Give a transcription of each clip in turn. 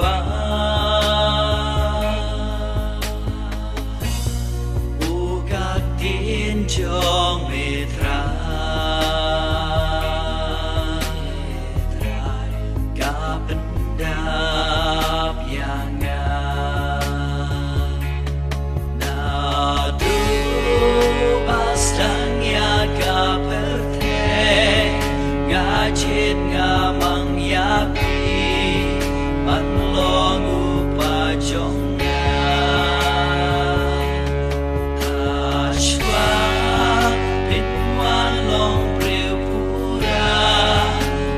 sawa Ukak tin chong mitra Kapendap yang Nadu pastangnya kaperte Ngajit ngamang yapi Manlong upajongnya Ashwa pinwan long priupura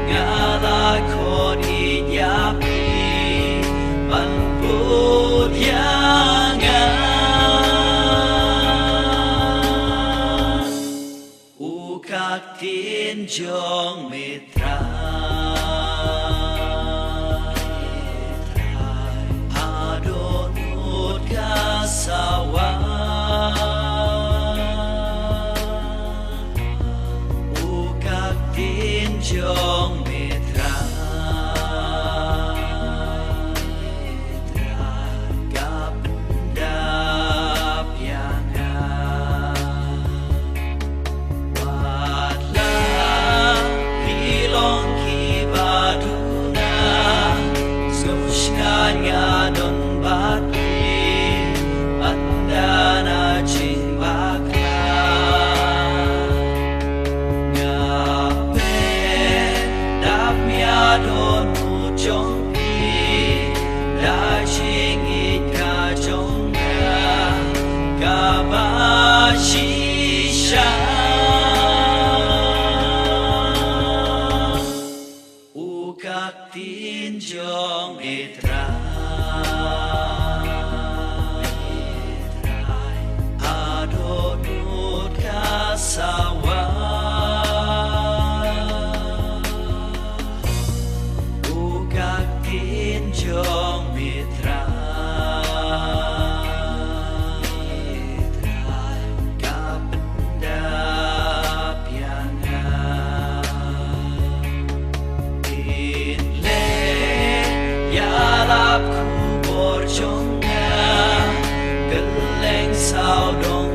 Ngala kodi yapi Manput yangan Ukak tin jong mitra Adonut kasawa Ukak tin jong mitra Kapendap yangan Wadlah hilong kibaduna Suskan ngadon bati Andana cing bakla Ngape dap miadon mujong pi Da cing ika jongga Kabashisha Ukak tin jong itra Adonut kasawa Ukak tin jong mitra Kapendap yangan Inle yalap kubor jongga Geleng sao dong